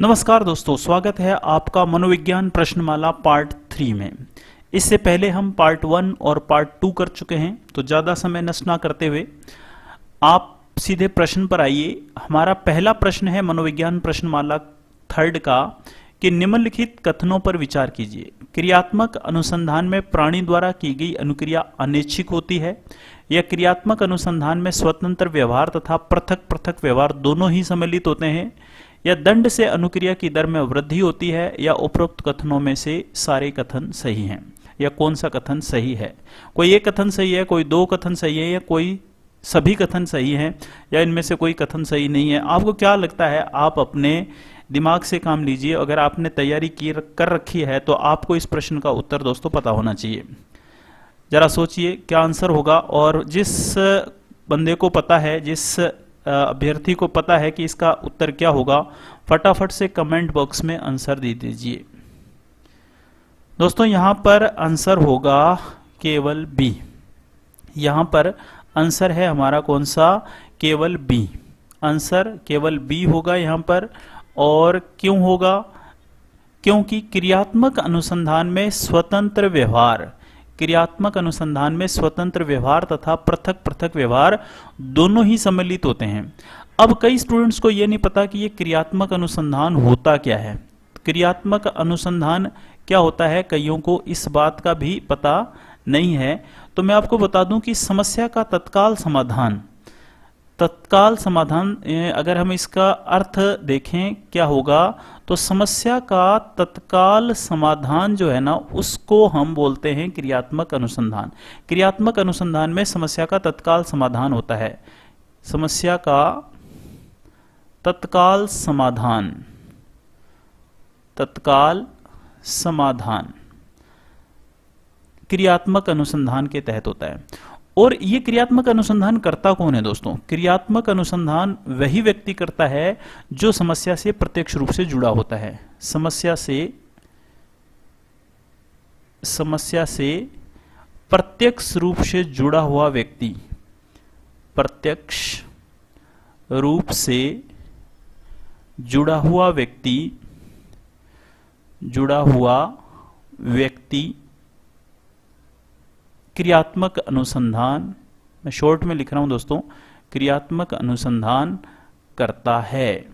नमस्कार दोस्तों, स्वागत है आपका मनोविज्ञान प्रश्नमाला पार्ट 3 में। इससे पहले हम पार्ट 1 और पार्ट 2 कर चुके हैं, तो ज़्यादा समय नष्ट ना करते हुए आप सीधे प्रश्न पर आइए। हमारा पहला प्रश्न है मनोविज्ञान प्रश्नमाला 3 का कि निम्नलिखित कथनों पर विचार कीजिए। क्रियात्मक अनुसंधान में प्राणी द्वारा की गई अनुक्रिया अनैच्छिक होती है, या क्रियात्मक अनुसंधान में स्वतंत्र व्यवहार तथा पृथक पृथक व्यवहार दोनों ही सम्मिलित होते हैं, या दंड से अनुक्रिया की दर में वृद्धि होती है, या उपरोक्त कथनों में से सारे कथन सही हैं, या कौन सा कथन सही है। कोई एक कथन सही है, कोई दो कथन सही है, या कोई सभी कथन सही हैं, या इनमें से कोई कथन सही नहीं है। आपको क्या लगता है? आप अपने दिमाग से काम लीजिए। अगर आपने तैयारी कर रखी है तो आपको इस प्रश्न का उत्तर दोस्तों पता होना चाहिए। जरा सोचिए क्या आंसर होगा, और जिस बंदे को पता है, जिस अभ्यर्थी को पता है कि इसका उत्तर क्या होगा, फटाफट से कमेंट बॉक्स में आंसर दे दीजिए। दोस्तों यहां पर आंसर होगा केवल बी। यहां पर आंसर है हमारा कौन सा? केवल बी। आंसर केवल बी होगा यहां पर। और क्यों होगा? क्योंकि क्रियात्मक अनुसंधान में स्वतंत्र व्यवहार, क्रियात्मक अनुसंधान में स्वतंत्र व्यवहार तथा पृथक पृथक व्यवहार दोनों ही सम्मिलित होते हैं। अब कई स्टूडेंट्स को यह नहीं पता कि यह क्रियात्मक अनुसंधान होता क्या है। क्रियात्मक अनुसंधान क्या होता है, कईयों को इस बात का भी पता नहीं है। तो मैं आपको बता दूं कि समस्या का तत्काल समाधान, अगर हम इसका अर्थ देखें क्या होगा, तो समस्या का तत्काल समाधान जो है ना, उसको हम बोलते हैं क्रियात्मक अनुसंधान। क्रियात्मक अनुसंधान में समस्या का तत्काल समाधान होता है। समस्या का तत्काल समाधान, तत्काल समाधान क्रियात्मक अनुसंधान के तहत होता है। और ये क्रियात्मक अनुसंधान करता कौन है दोस्तों? क्रियात्मक अनुसंधान वही व्यक्ति करता है जो समस्या से प्रत्यक्ष रूप से जुड़ा होता है। समस्या से प्रत्यक्ष रूप से जुड़ा हुआ व्यक्ति, प्रत्यक्ष रूप से जुड़ा हुआ व्यक्ति क्रियात्मक अनुसंधान, मैं शॉर्ट में लिख रहा हूं दोस्तों, क्रियात्मक अनुसंधान करता है।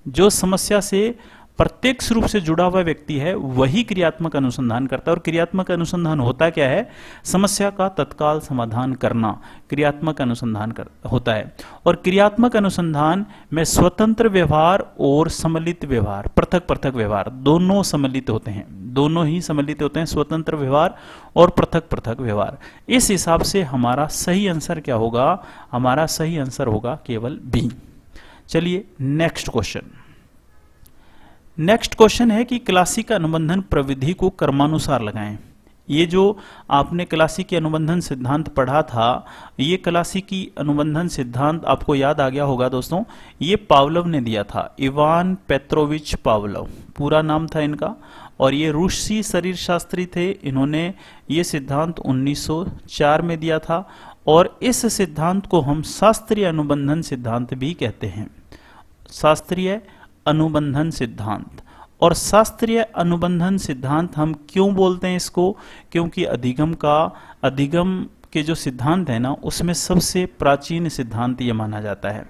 जो समस्या से प्रत्यक्ष रूप से जुड़ा हुआ व्यक्ति है वही क्रियात्मक अनुसंधान करता है। और क्रियात्मक अनुसंधान होता क्या है? समस्या का तत्काल समाधान करना क्रियात्मक अनुसंधान होता है। और क्रियात्मक अनुसंधान में स्वतंत्र व्यवहार और सम्मिलित व्यवहार, पृथक पृथक व्यवहार दोनों सम्मिलित होते हैं, दोनों ही सम्मिलित होते हैं, स्वतंत्र व्यवहार और पृथक पृथक व्यवहार। इस हिसाब से हमारा सही आंसर क्या होगा? हमारा सही आंसर होगा केवल बी। चलिए नेक्स्ट क्वेश्चन। नेक्स्ट क्वेश्चन है कि क्लासिक अनुबंधन प्रविधि को क्रमानुसार लगाएं। ये जो आपने क्लासिकी अनुबंधन सिद्धांत पढ़ा था, ये क्लासिकी अनुबंधन सिद्धांत आपको याद आ गया होगा दोस्तों। ये पावलोव ने दिया था, इवान पेट्रोविच पावलोव पूरा नाम था इनका। और ये रूसी शरीर शास्त्री थे। इन्होंने ये सिद्धांत 1904 में दिया था। और इस सिद्धांत को हम शास्त्रीय अनुबंधन सिद्धांत भी कहते हैं, शास्त्रीय अनुबंधन सिद्धांत। और शास्त्रीय अनुबंधन सिद्धांत हम क्यों बोलते हैं इसको? क्योंकि अधिगम के जो सिद्धांत है ना, उसमें सबसे प्राचीन सिद्धांत ये माना जाता है,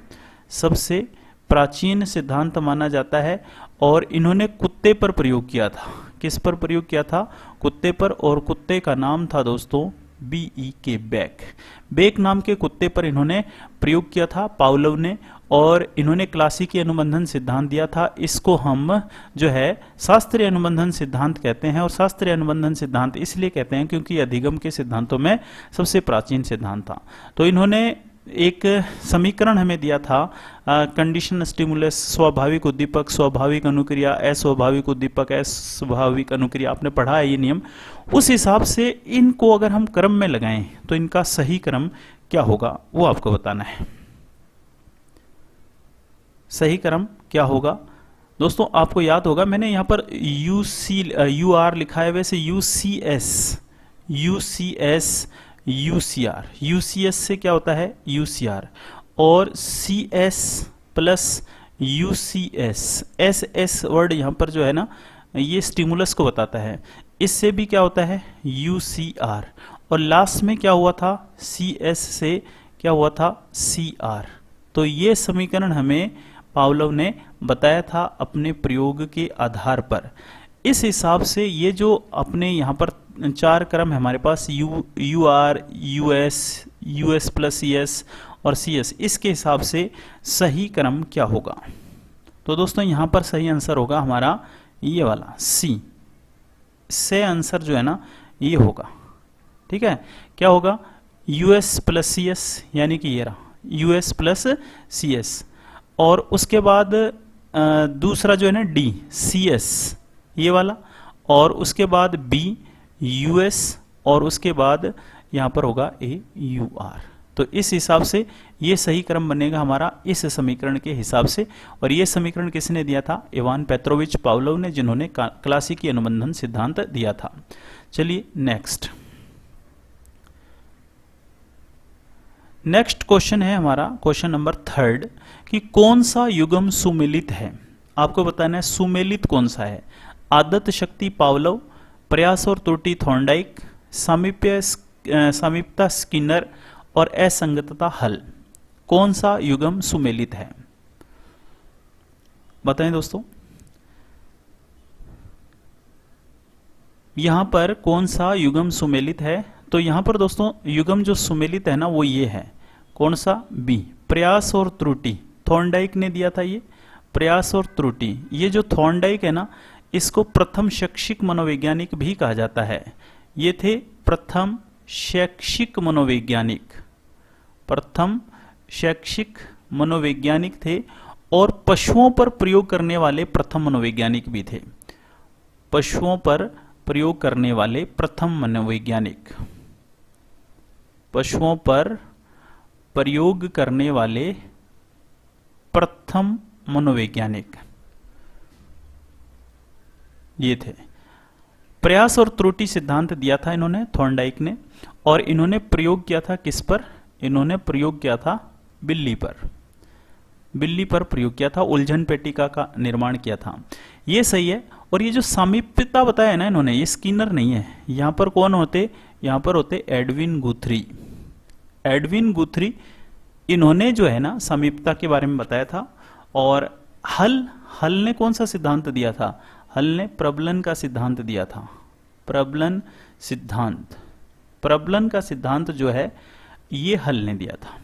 सबसे प्राचीन सिद्धांत माना जाता है। और इन्होंने कुत्ते पर प्रयोग किया था। किस पर प्रयोग किया था? कुत्ते पर। और कुत्ते का नाम था दोस्तों BEK, बेक नाम के कुत्ते पर इन्होंने प्रयोग किया था पावलोव ने। और इन्होंने क्लासिकी अनुबंधन सिद्धांत दिया था। इसको हम जो है शास्त्रीय अनुबंधन सिद्धांत कहते हैं। और शास्त्रीय अनुबंधन सिद्धांत इसलिए कहते हैं क्योंकि अधिगम के सिद्धांतों में सबसे प्राचीन सिद्धांत था। तो इन्होंने एक समीकरण हमें दिया था, कंडीशन स्टिमुलस, स्वाभाविक उद्दीपक, स्वाभाविक अनुक्रिया, अस्वाभाविक उद्दीपक, अस्वाभाविक अनुक्रिया, आपने पढ़ा है ये नियम। उस हिसाब से इनको अगर हम क्रम में लगाएं तो इनका सही क्रम क्या होगा वो आपको बताना है। सही क्रम क्या होगा दोस्तों? आपको याद होगा मैंने यहां पर UR लिखा है, वैसे UCS UCS से क्या होता है? UCR। और CS plus UCS, S word यहाँ पर जो है ना ये स्टिमुलस को बताता है। इससे भी क्या होता है UCR, और लास्ट में क्या हुआ था CS से क्या हुआ था CR। तो ये समीकरण हमें पावलोव ने बताया था अपने प्रयोग के आधार पर। इस हिसाब से ये जो अपने यहाँ पर 4 क्रम है हमारे पास UR, US प्लस CS और CS, इसके हिसाब से सही क्रम क्या होगा। तो दोस्तों यहाँ पर सही आंसर होगा हमारा ये वाला C से आंसर जो है ना ये होगा। ठीक है, क्या होगा US प्लस CS, यानी कि ये रहा US प्लस CS, और उसके बाद दूसरा जो है ना D CS ये वाला, और उसके बाद B US, और उसके बाद यहाँ पर होगा A UR। तो इस हिसाब से ये सही क्रम बनेगा हमारा इस समीकरण के हिसाब से। और ये समीकरण किसने दिया था, इवान पेत्रोविच पावलोव ने, जिन्होंने क्लासिकी अनुबंधन सिद्धांत दिया था। चलिए नेक्स्ट क्वेश्चन है हमारा क्वेश्चन नंबर 3 कि कौन सा युग्म सुमेलित है। आपको बताना है सुमेलित कौन सा है। आदत शक्ति पावलोव, प्रयास और त्रुटि थॉर्नडाइक, सामीप्यता स्किनर और असंगतता हल। कौन सा युग्म सुमेलित है बताएं दोस्तों। यहां पर कौन सा युग्म सुमेलित है, तो यहां पर दोस्तों युग्म जो सुमेलित है ना वो ये है, कौन सा बी, प्रयास और त्रुटि। थॉर्नडाइक ने दिया था ये प्रयास और त्रुटि। ये जो थॉर्नडाइक है ना इसको प्रथम शैक्षिक मनोवैज्ञानिक भी कहा जाता है। ये थे प्रथम शैक्षिक मनोवैज्ञानिक, प्रथम शैक्षिक मनोवैज्ञानिक थे, और पशुओं पर प्रयोग करने वाले प्रथम मनोवैज्ञानिक भी थे। पशुओं पर प्रयोग करने वाले प्रथम मनोवैज्ञानिक, पशुओं पर प्रयोग करने वाले प्रथम मनोवैज्ञानिक ये थे। प्रयास और त्रुटि सिद्धांत दिया था इन्होंने थॉर्नडाइक ने, और इन्होंने प्रयोग किया था किस पर, इन्होंने प्रयोग किया था बिल्ली पर, बिल्ली पर प्रयोग किया था, उलझन पेटिका का निर्माण किया था। ये सही है। और ये जो सामीप्यता बताया ना इन्होंने, ये स्किनर नहीं है। यहां पर कौन होते, यहां पर होते एडविन गुथरी। एडविन गुथरी इन्होंने जो है ना सामीप्यता के बारे में बताया था। और हल ने कौन सा सिद्धांत दिया था, हल ने प्रबलन का सिद्धांत दिया था। प्रबलन सिद्धांत, प्रबलन का सिद्धांत जो है ये हल ने दिया था।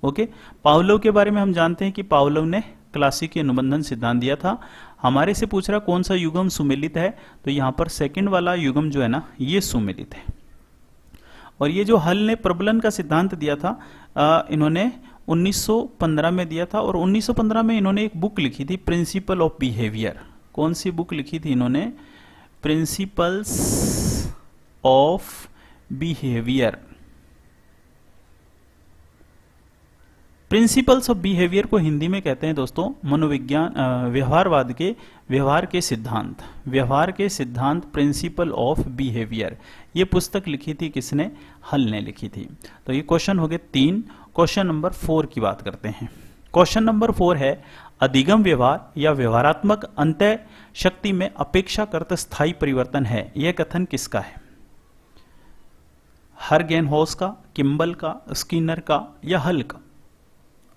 ओके, पावलोव के बारे में हम जानते हैं कि पावलोव ने क्लासिकी अनुबंधन सिद्धांत दिया था। हमारे से पूछ रहा कौन सा युग्म सुमेलित है, तो यहां पर सेकंड वाला युग्म जो है ना ये सुमेलित है। और ये जो हल ने प्रबलन का सिद्धांत दिया था इन्होंने 1915 में दिया था। और 1915 में इन्होंने एक बुक लिखी थी प्रिंसिपल ऑफ बिहेवियर। कौन सी बुक लिखी थी इन्होंने, principles of behaviour. Principles of behaviour को हिंदी में कहते हैं दोस्तों मनोविज्ञान, व्यवहारवाद के व्यवहार के सिद्धांत, व्यवहार के सिद्धांत प्रिंसिपल ऑफ बिहेवियर। ये पुस्तक लिखी थी किसने, हल ने लिखी थी। तो ये क्वेश्चन हो गए 3। क्वेश्चन नंबर 4 की बात करते हैं। क्वेश्चन नंबर 4 है अधिगम व्यवहार या व्यवहारात्मक अंतः शक्ति में अपेक्षाकृत स्थायी परिवर्तन है। यह कथन किसका है, हर्गेनहोस का, किम्बल का, स्किनर का या हल का।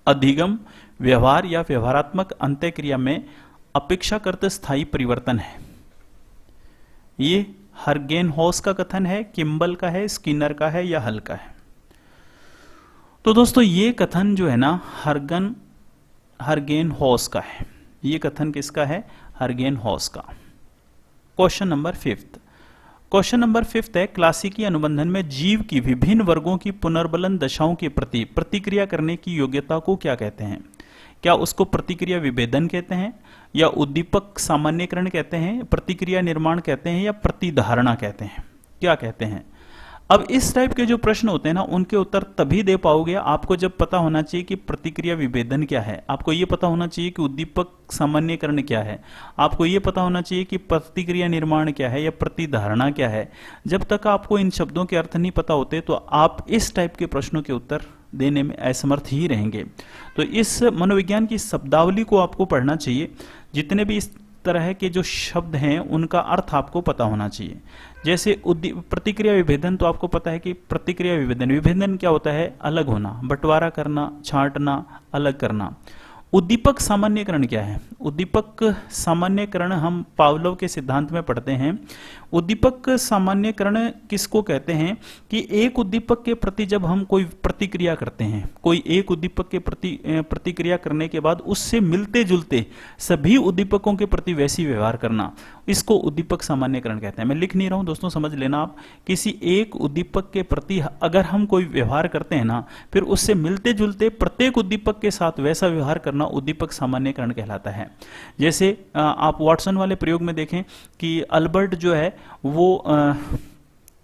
अधिगम व्यवहार या व्यवहारात्मक अंतःक्रिया में अपेक्षाकृत स्थायी परिवर्तन है। ये हर्गेनहोस का कथन है, किम्बल का है, स्किनर का है या हल का है। तो दोस्तों ये कथन जो है ना हर्गेनहोस का है। ये कथन किसका है, हर्गेनहोस का। Question number 5। क्वेश्चन नंबर 5 है क्लासिकी अनुबंधन में जीव की विभिन्न वर्गों की पुनर्बलन दशाओं के प्रति प्रतिक्रिया करने की योग्यता को क्या कहते हैं। क्या उसको प्रतिक्रिया विभेदन कहते हैं, या उद्दीपक सामान्यकरण कहते हैं, प्रतिक्रिया निर्माण कहते हैं, या प्रतिधारणा कहते हैं, क्या कहते हैं। अब इस टाइप के जो प्रश्न होते हैं ना उनके उत्तर तभी दे पाओगे आपको जब पता होना चाहिए कि प्रतिक्रिया विभेदन क्या है, आपको ये पता होना चाहिए कि उद्दीपक सामान्यकरण क्या है, आपको ये पता होना चाहिए कि प्रतिक्रिया निर्माण क्या है या प्रतिधारणा क्या है। जब तक आपको इन शब्दों के अर्थ नहीं पता होते तो आप इस टाइप के प्रश्नों के उत्तर देने में असमर्थ ही रहेंगे। तो इस मनोविज्ञान की शब्दावली को आपको पढ़ना चाहिए। जितने भी इस तरह के जो शब्द हैं उनका अर्थ आपको पता होना चाहिए। जैसे प्रतिक्रिया विभेदन, तो आपको पता है कि प्रतिक्रिया विभेदन, विभेदन क्या होता है? अलग होना, बंटवारा करना, छांटना, अलग करना। उद्दीपक सामान्यकरण क्या है? उद्दीपक सामान्यकरण हम पावलोव के सिद्धांत में पढ़ते हैं। उद्दीपक सामान्यकरण किसको कहते हैं? कि एक उद्दीपक के प्रति जब हम कोई प्रतिक्रिया करते हैं, कोई एक उद्दीपक के प्रति प्रतिक्रिया करने के बाद उससे मिलते जुलते सभी उद्दीपकों के प्रति वैसी व्यवहार करना, इसको उद्दीपक सामान्यकरण कहते हैं। मैं लिख नहीं रहा हूं दोस्तों, समझ लेना आप। किसी एक उद्दीपक के प्रति अगर हम कोई व्यवहार करते हैं ना, फिर उससे मिलते जुलते प्रत्येक उद्दीपक के साथ वैसा व्यवहार करना उद्दीपक सामान्यकरण कहलाता है। जैसे आप वाटसन वाले प्रयोग में देखें कि अल्बर्ट जो है वो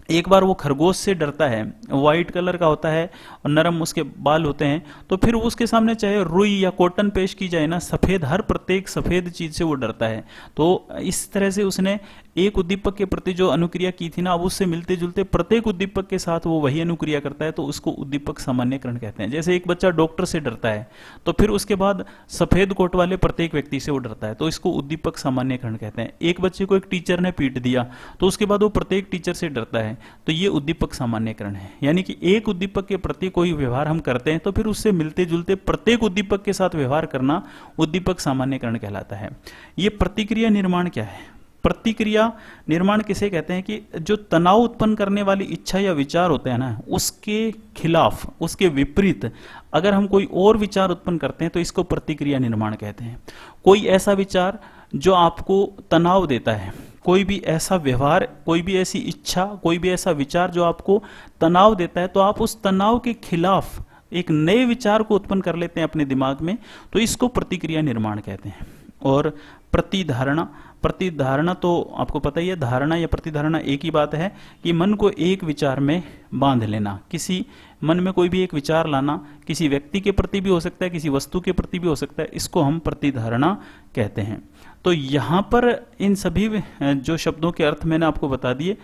एक बार वो खरगोश से डरता है, व्हाइट कलर का होता है और नरम उसके बाल होते हैं, तो फिर उसके सामने चाहे रुई या कॉटन पेश की जाए ना, सफेद, हर प्रत्येक सफेद चीज से वो डरता है। तो इस तरह से उसने एक उद्दीपक के प्रति जो अनुक्रिया की थी ना, अब उससे मिलते जुलते प्रत्येक उद्दीपक के साथ वो वही अनुक्रिया करता है, तो उसको उद्दीपक सामान्यकरण कहते हैं। जैसे एक बच्चा डॉक्टर से डरता है, तो फिर उसके बाद सफेद कोट वाले प्रत्येक व्यक्ति से वो डरता है, तो इसको उद्दीपक सामान्यकरण कहते हैं। एक बच्चे को एक टीचर ने पीट दिया, तो उसके बाद वो प्रत्येक टीचर से डरता है, तो ये उद्दीपक सामान्यकरण है। यानी कि एक उद्दीपक के प्रति कोई व्यवहार हम करते हैं, तो फिर उससे मिलते जुलते प्रत्येक उद्दीपक के साथ व्यवहार करना उद्दीपक सामान्यकरण कहलाता है। ये प्रतिक्रिया निर्माण क्या है? प्रतिक्रिया निर्माण किसे कहते हैं? कि जो तनाव उत्पन्न करने वाली इच्छा या विचार होते हैं ना, उसके खिलाफ, उसके विपरीत अगर हम कोई और विचार उत्पन्न करते हैं, तो इसको प्रतिक्रिया निर्माण कहते हैं। कोई ऐसा विचार जो आपको तनाव देता है, कोई भी ऐसा व्यवहार, कोई भी ऐसी इच्छा, कोई भी ऐसा विचार जो आपको तनाव देता है, तो आप उस तनाव के खिलाफ एक नए विचार को उत्पन्न कर लेते हैं अपने दिमाग में, तो इसको प्रतिक्रिया निर्माण कहते हैं। और प्रतिधारणा, प्रतिधारणा तो आपको पता ही है, धारणा या प्रतिधारणा एक ही बात है कि मन को एक विचार में बांध लेना, किसी मन में कोई भी एक विचार लाना, किसी व्यक्ति के प्रति भी हो सकता है, किसी वस्तु के प्रति भी हो सकता है, इसको हम प्रतिधारणा कहते हैं। तो यहां पर इन सभी जो शब्दों के अर्थ मैंने आपको बता दिए।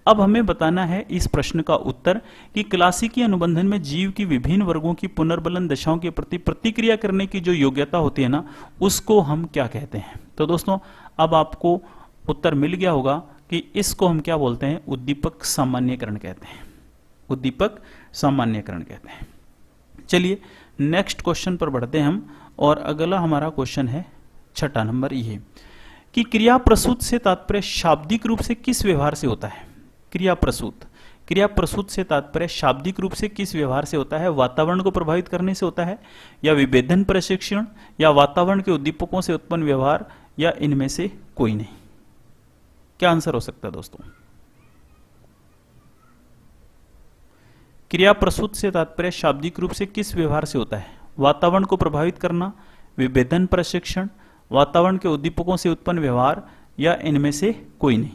अब हमें बताना है इस प्रश्न का उत्तर कि क्लासिकी अनुबंधन में जीव की विभिन्न वर्गों की पुनर्बलन दशाओं के प्रति प्रतिक्रिया करने की जो योग्यता होती है ना, उसको हम क्या कहते हैं। तो दोस्तों अब आपको उत्तर मिल गया होगा कि इसको हम क्या बोलते हैं? उद्दीपक सामान्यकरण कहते हैं। उद्दीपक सामान्यकरण कहते हैं। चलिए नेक्स्ट क्वेश्चन पर बढ़ते हैं हम, और अगला हमारा क्वेश्चन है 6 नंबर, ये कि क्रिया प्रसूत से तात्पर्य शाब्दिक रूप से किस व्यवहार से होता है? क्रिया प्रसूत, क्रिया प्रसूत से तात्पर्य शाब्दिक रूप से किस व्यवहार से होता है? वातावरण को प्रभावित करने से होता है, या विभेदन प्रशिक्षण, या वातावरण के उद्दीपकों से उत्पन्न व्यवहार, या इनमें से कोई नहीं? क्या आंसर हो सकता है दोस्तों? क्रिया प्रसूत से तात्पर्य शाब्दिक रूप से किस व्यवहार से होता है? वातावरण को प्रभावित करना, विभेदन प्रशिक्षण, वातावरण के उद्दीपकों से उत्पन्न व्यवहार, या इनमें से कोई नहीं?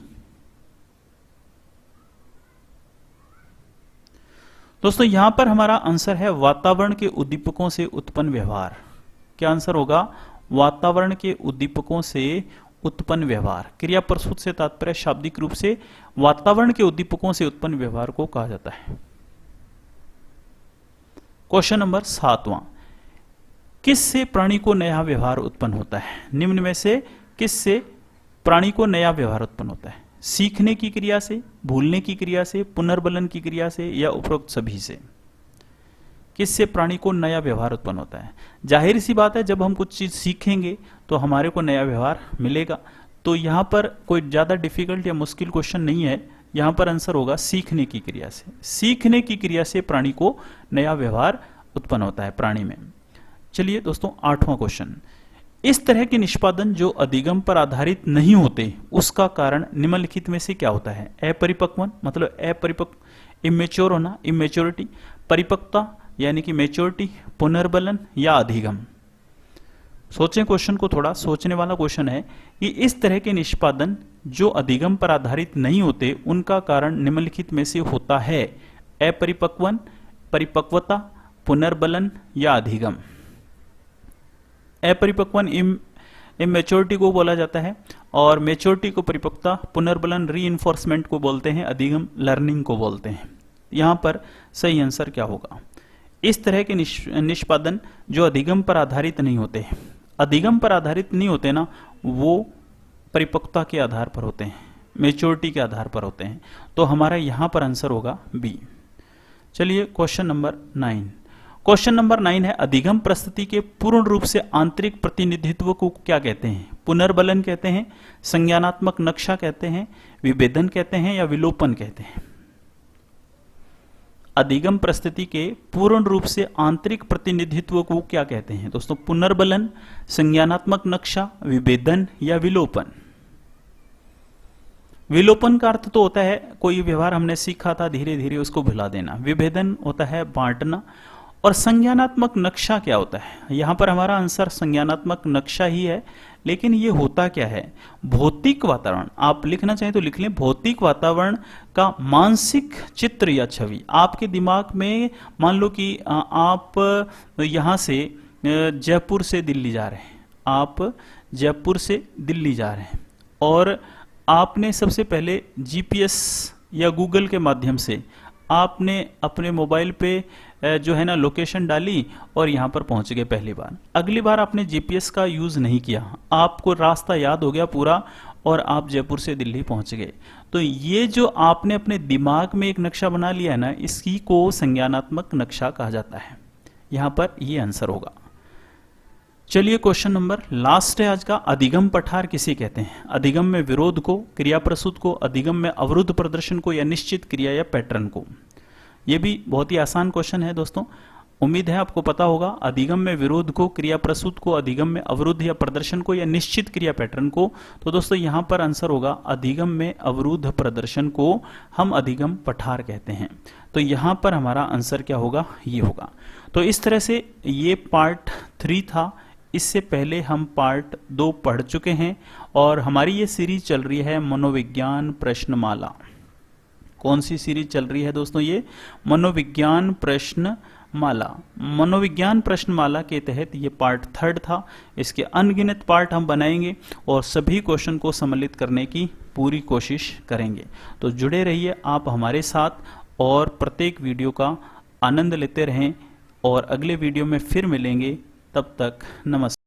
दोस्तों यहां पर हमारा आंसर है वातावरण के उद्दीपकों से उत्पन्न व्यवहार। क्या आंसर होगा? वातावरण के उद्दीपकों से उत्पन्न व्यवहार। क्रिया प्रसूत से तात्पर्य शाब्दिक रूप से वातावरण के उद्दीपकों से उत्पन्न व्यवहार को कहा जाता है। क्वेश्चन नंबर 7वां, किससे प्राणी को नया व्यवहार उत्पन्न होता है? निम्न में से किससे प्राणी को नया व्यवहार उत्पन्न होता है? सीखने की क्रिया से, भूलने की क्रिया से, पुनर्बलन की क्रिया से, या उपरोक्त सभी से? किससे प्राणी को नया व्यवहार उत्पन्न होता है? जाहिर सी बात है, जब हम कुछ चीज सीखेंगे तो हमारे को नया व्यवहार मिलेगा। तो यहां पर कोई ज्यादा डिफिकल्ट या मुश्किल क्वेश्चन नहीं है। यहां पर आंसर होगा सीखने की क्रिया से। सीखने की क्रिया से प्राणी को नया व्यवहार उत्पन्न होता है प्राणी में। चलिए दोस्तों 8वां क्वेश्चन, इस तरह के निष्पादन जो अधिगम पर आधारित नहीं होते, उसका कारण निम्नलिखित में से क्या होता है? अपरिपक्वन मतलब अपरिपक्व, इमेच्योर होना, इमेच्योरिटी, परिपक्वता यानी कि मेच्योरिटी, पुनर्बलन, या अधिगम? सोचें क्वेश्चन को, थोड़ा सोचने वाला क्वेश्चन है कि इस तरह के निष्पादन जो अधिगम पर आधारित नहीं होते, उनका कारण निम्नलिखित में से होता है? अपरिपक्वन, परिपक्वता, पुनर्बलन, या अधिगम? अपरिपक्वन इमेच्योरिटी को बोला जाता है, और मेच्योरिटी को परिपक्वता, पुनर्बलन रीइंफोर्समेंट को बोलते हैं, अधिगम लर्निंग को बोलते हैं। यहां पर सही आंसर क्या होगा? इस तरह के निष्पादन जो अधिगम पर आधारित नहीं होते, अधिगम पर आधारित नहीं होते ना, वो परिपक्वता के आधार पर होते हैं, मेच्योरिटी के आधार पर होते हैं। तो हमारा यहां पर आंसर होगा बी। चलिए क्वेश्चन नंबर 9। क्वेश्चन नंबर 9 है, अधिगम परिस्थिति के पूर्ण रूप से आंतरिक प्रतिनिधित्व को क्या कहते हैं? पुनर्बलन कहते हैं, संज्ञानात्मक नक्शा कहते हैं, विभेदन कहते हैं या विलोपन कहते हैं? अधिगम परिस्थिति के पूर्ण रूप से आंतरिक प्रतिनिधित्व को क्या कहते हैं दोस्तों? पुनर्बलन, संज्ञानात्मक नक्शा, विभेदन या विलोपन? विलोपन का अर्थ तो होता है कोई व्यवहार हमने सीखा था धीरे धीरे उसको भुला देना, विभेदन होता है बांटना, और संज्ञानात्मक नक्शा क्या होता है? यहां पर हमारा आंसर संज्ञानात्मक नक्शा ही है, लेकिन ये होता क्या है? भौतिक वातावरण, आप लिखना चाहें तो लिख लें, भौतिक वातावरण का मानसिक चित्र या छवि आपके दिमाग में। मान लो कि आप यहां से जयपुर से दिल्ली जा रहे हैं, आप जयपुर से दिल्ली जा रहे हैं और आपने सबसे पहले जीपीएस या गूगल के माध्यम से आपने अपने मोबाइल पे जो है ना लोकेशन डाली और यहाँ पर पहुँच गए पहली बार। अगली बार आपने जीपीएस का यूज़ नहीं किया, आपको रास्ता याद हो गया पूरा और आप जयपुर से दिल्ली पहुँच गए। तो ये जो आपने अपने दिमाग में एक नक्शा बना लिया है ना, इसी को संज्ञानात्मक नक्शा कहा जाता है। यहाँ पर ये आंसर होगा। चलिए क्वेश्चन नंबर लास्ट है आज का, अधिगम पठार किसे कहते हैं? अधिगम में विरोध को, क्रिया प्रसूत को, अधिगम में अवरुद्ध प्रदर्शन को या निश्चित क्रिया या पैटर्न को? ये भी बहुत ही आसान क्वेश्चन है दोस्तों, उम्मीद है आपको पता होगा। अधिगम में विरोध को, क्रिया प्रसूत को, अधिगम में अवरुद्ध या प्रदर्शन को या निश्चित क्रिया पैटर्न को? तो दोस्तों यहाँ पर आंसर होगा अधिगम में अवरुद्ध प्रदर्शन को हम अधिगम पठार कहते हैं। तो यहाँ पर हमारा आंसर क्या होगा? ये होगा। तो इस तरह से ये पार्ट 3 था। इससे पहले हम पार्ट 2 पढ़ चुके हैं और हमारी ये सीरीज चल रही है मनोविज्ञान प्रश्नमाला। कौन सी सीरीज चल रही है दोस्तों? ये मनोविज्ञान प्रश्नमाला। मनोविज्ञान प्रश्नमाला के तहत ये पार्ट 3 था। इसके अनगिनत पार्ट हम बनाएंगे और सभी क्वेश्चन को सम्मिलित करने की पूरी कोशिश करेंगे। तो जुड़े रहिए आप हमारे साथ और प्रत्येक वीडियो का आनंद लेते रहें और अगले वीडियो में फिर मिलेंगे। तब तक नमस्कार।